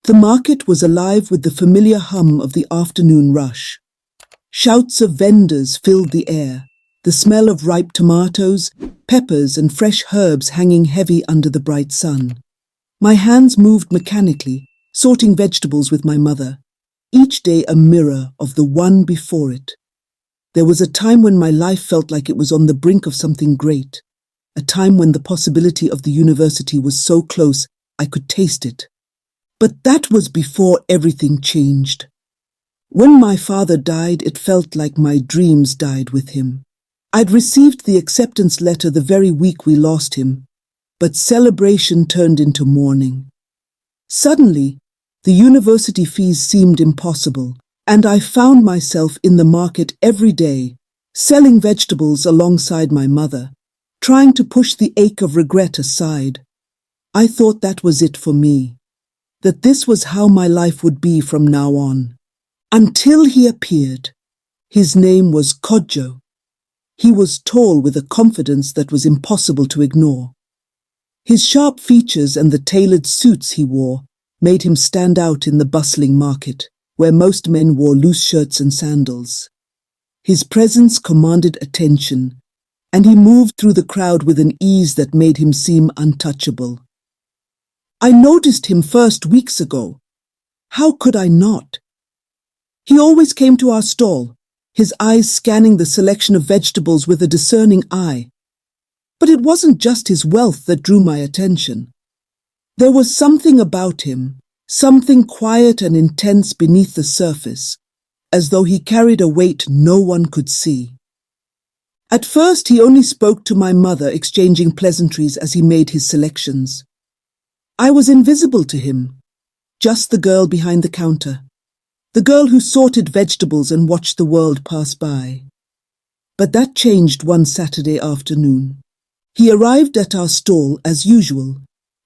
The market was alive with the familiar hum of the afternoon rush. Shouts of vendors filled the air, the smell of ripe tomatoes, peppers and fresh herbs hanging heavy under the bright sun. My hands moved mechanically, sorting vegetables with my mother, each day a mirror of the one before it. There was a time when my life felt like it was on the brink of something great, a time when the possibility of the university was so close I could taste it. But that was before everything changed. When my father died, it felt like my dreams died with him. I'd received the acceptance letter the very week we lost him, but celebration turned into mourning. Suddenly, the university fees seemed impossible, and I found myself in the market every day, selling vegetables alongside my mother, trying to push the ache of regret aside. I thought that was it for me, that this was how my life would be from now on. Until he appeared. His name was Kodjo. He was tall with a confidence that was impossible to ignore. His sharp features and the tailored suits he wore made him stand out in the bustling market, where most men wore loose shirts and sandals. His presence commanded attention, and he moved through the crowd with an ease that made him seem untouchable. I noticed him first weeks ago. How could I not? He always came to our stall, his eyes scanning the selection of vegetables with a discerning eye. But it wasn't just his wealth that drew my attention. There was something about him, something quiet and intense beneath the surface, as though he carried a weight no one could see. At first, he only spoke to my mother, exchanging pleasantries as he made his selections. I was invisible to him, just the girl behind the counter, the girl who sorted vegetables and watched the world pass by. But that changed one Saturday afternoon. He arrived at our stall as usual,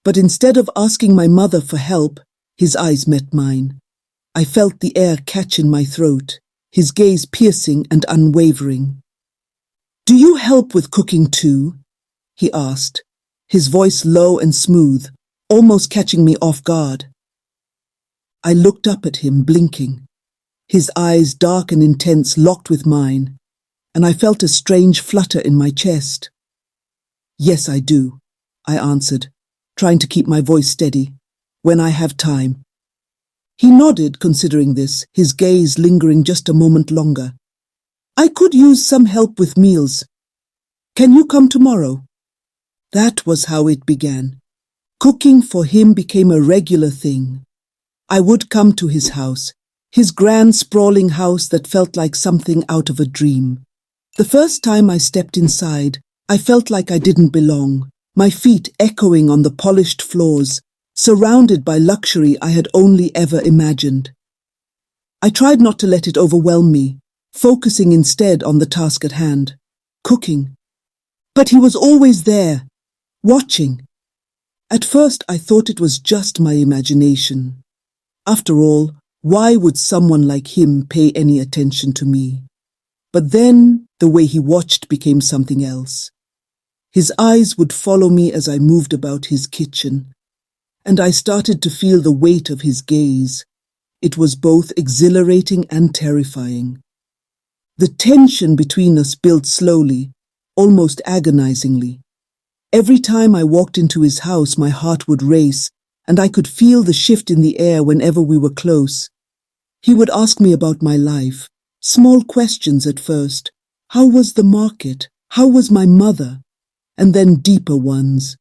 but instead of asking my mother for help, his eyes met mine. I felt the air catch in my throat, his gaze piercing and unwavering. "Do you help with cooking too?" he asked, his voice low and smooth, almost catching me off guard. I looked up at him, blinking, his eyes dark and intense locked with mine, and I felt a strange flutter in my chest. "Yes, I do," I answered, trying to keep my voice steady. "When I have time." He nodded, considering this, his gaze lingering just a moment longer. "I could use some help with meals. Can you come tomorrow?" That was how it began. Cooking for him became a regular thing. I would come to his house, his grand sprawling house that felt like something out of a dream. The first time I stepped inside, I felt like I didn't belong, my feet echoing on the polished floors, surrounded by luxury I had only ever imagined. I tried not to let it overwhelm me, focusing instead on the task at hand, cooking. But he was always there, watching. At first I thought it was just my imagination. After all, why would someone like him pay any attention to me? But then the way he watched became something else. His eyes would follow me as I moved about his kitchen, and I started to feel the weight of his gaze. It was both exhilarating and terrifying. The tension between us built slowly, almost agonizingly. Every time I walked into his house, my heart would race, and I could feel the shift in the air whenever we were close. He would ask me about my life, small questions at first. How was the market? How was my mother? And then deeper ones.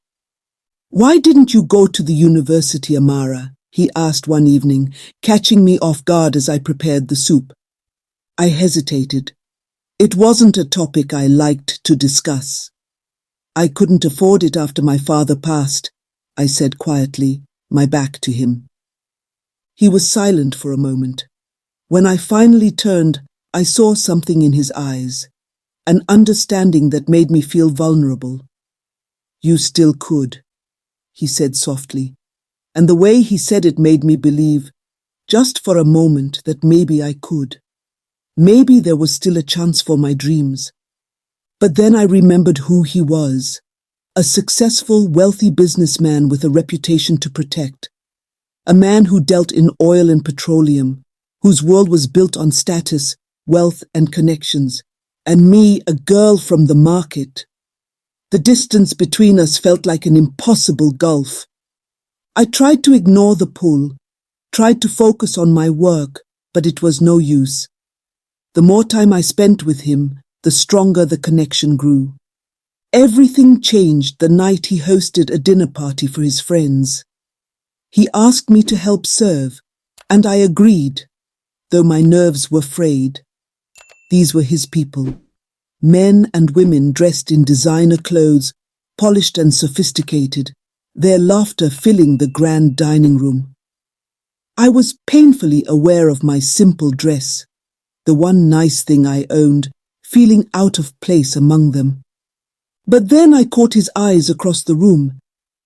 "Why didn't you go to the university, Amara?" he asked one evening, catching me off guard as I prepared the soup. I hesitated. It wasn't a topic I liked to discuss. "I couldn't afford it after my father passed," I said quietly, my back to him. He was silent for a moment. When I finally turned, I saw something in his eyes, an understanding that made me feel vulnerable. "You still could," he said softly, and the way he said it made me believe, just for a moment, that maybe I could. Maybe there was still a chance for my dreams. But then I remembered who he was, a successful, wealthy businessman with a reputation to protect, a man who dealt in oil and petroleum, whose world was built on status, wealth and connections, and me, a girl from the market. The distance between us felt like an impossible gulf. I tried to ignore the pull, tried to focus on my work, but it was no use. The more time I spent with him, the stronger the connection grew. Everything changed the night he hosted a dinner party for his friends. He asked me to help serve, and I agreed, though my nerves were frayed. These were his people, men and women dressed in designer clothes, polished and sophisticated, their laughter filling the grand dining room. I was painfully aware of my simple dress, the one nice thing I owned, feeling out of place among them. But then I caught his eyes across the room,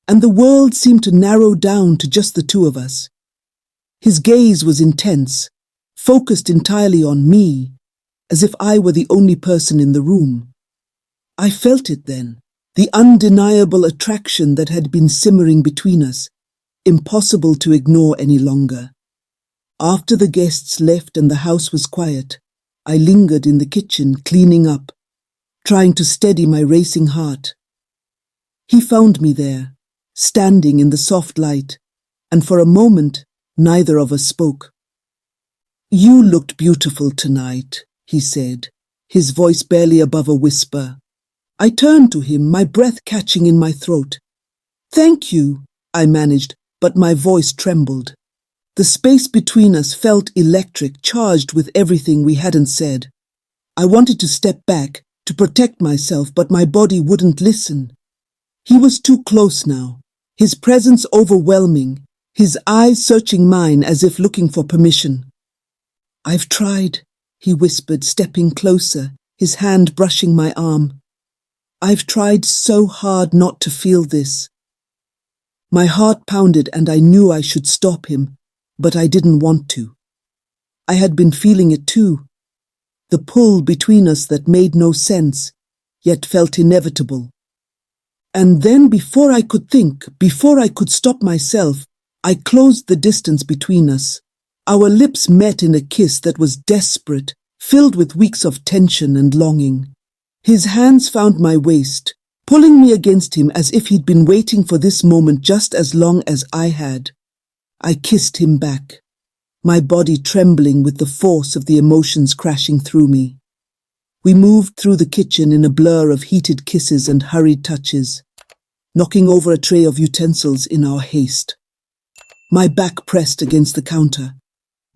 and the world seemed to narrow down to just the two of us. His gaze was intense, focused entirely on me, as if I were the only person in the room. I felt it then, the undeniable attraction that had been simmering between us, impossible to ignore any longer. After the guests left and the house was quiet, I lingered in the kitchen, cleaning up, trying to steady my racing heart. He found me there, standing in the soft light, and for a moment, neither of us spoke. "You looked beautiful tonight," he said, his voice barely above a whisper. I turned to him, my breath catching in my throat. "Thank you," I managed, but my voice trembled. The space between us felt electric, charged with everything we hadn't said. I wanted to step back, to protect myself, but my body wouldn't listen. He was too close now, his presence overwhelming, his eyes searching mine as if looking for permission. "I've tried," he whispered, stepping closer, his hand brushing my arm. "I've tried so hard not to feel this." My heart pounded and I knew I should stop him, but I didn't want to. I had been feeling it too. The pull between us that made no sense, yet felt inevitable. And then before I could think, before I could stop myself, I closed the distance between us. Our lips met in a kiss that was desperate, filled with weeks of tension and longing. His hands found my waist, pulling me against him as if he'd been waiting for this moment just as long as I had. I kissed him back, my body trembling with the force of the emotions crashing through me. We moved through the kitchen in a blur of heated kisses and hurried touches, knocking over a tray of utensils in our haste. My back pressed against the counter,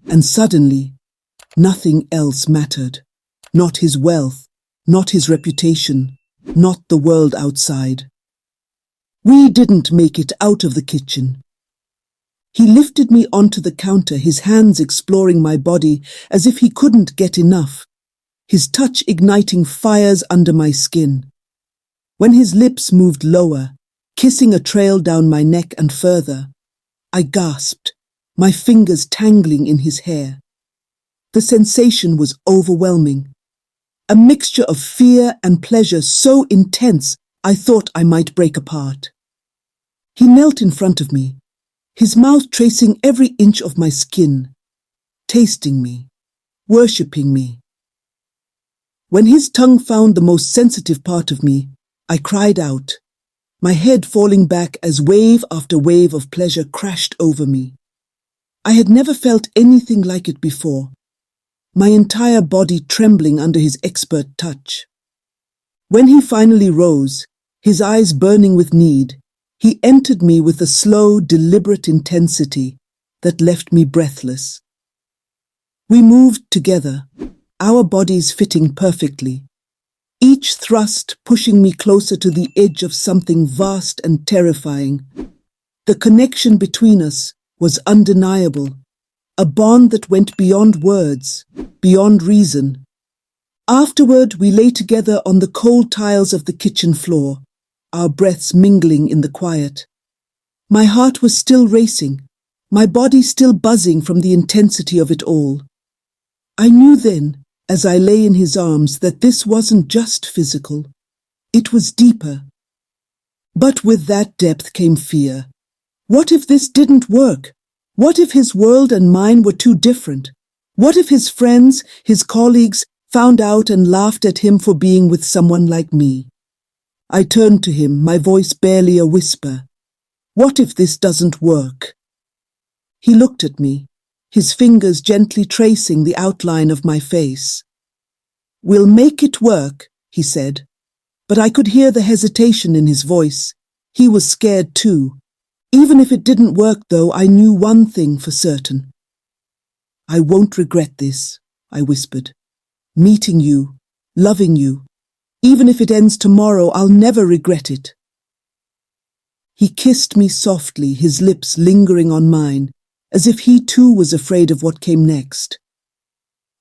and suddenly, nothing else mattered. Not his wealth, not his reputation, not the world outside. We didn't make it out of the kitchen. He lifted me onto the counter, his hands exploring my body as if he couldn't get enough, his touch igniting fires under my skin. When his lips moved lower, kissing a trail down my neck and further, I gasped, my fingers tangling in his hair. The sensation was overwhelming, a mixture of fear and pleasure so intense I thought I might break apart. He knelt in front of me, his mouth tracing every inch of my skin, tasting me, worshipping me. When his tongue found the most sensitive part of me, I cried out, my head falling back as wave after wave of pleasure crashed over me. I had never felt anything like it before, my entire body trembling under his expert touch. When he finally rose, his eyes burning with need, he entered me with a slow, deliberate intensity that left me breathless. We moved together, our bodies fitting perfectly, each thrust pushing me closer to the edge of something vast and terrifying. The connection between us was undeniable, a bond that went beyond words, beyond reason. Afterward, we lay together on the cold tiles of the kitchen floor, our breaths mingling in the quiet. My heart was still racing, my body still buzzing from the intensity of it all. I knew then, as I lay in his arms, that this wasn't just physical. It was deeper. But with that depth came fear. What if this didn't work? What if his world and mine were too different? What if his friends, his colleagues, found out and laughed at him for being with someone like me? I turned to him, my voice barely a whisper. What if this doesn't work? He looked at me, his fingers gently tracing the outline of my face. We'll make it work, he said. But I could hear the hesitation in his voice. He was scared too. Even if it didn't work, though, I knew one thing for certain. I won't regret this, I whispered. Meeting you, loving you. Even if it ends tomorrow, I'll never regret it. He kissed me softly, his lips lingering on mine, as if he too was afraid of what came next.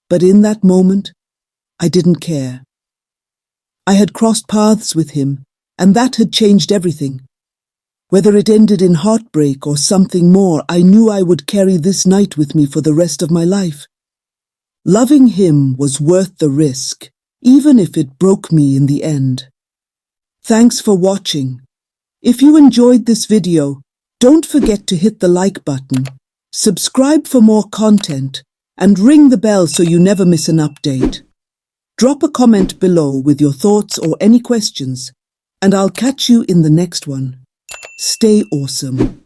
But in that moment, I didn't care. I had crossed paths with him, and that had changed everything. Whether it ended in heartbreak or something more, I knew I would carry this night with me for the rest of my life. Loving him was worth the risk, even if it broke me in the end. Thanks for watching. If you enjoyed this video, don't forget to hit the like button, subscribe for more content, and ring the bell so you never miss an update. Drop a comment below with your thoughts or any questions, and I'll catch you in the next one. Stay awesome.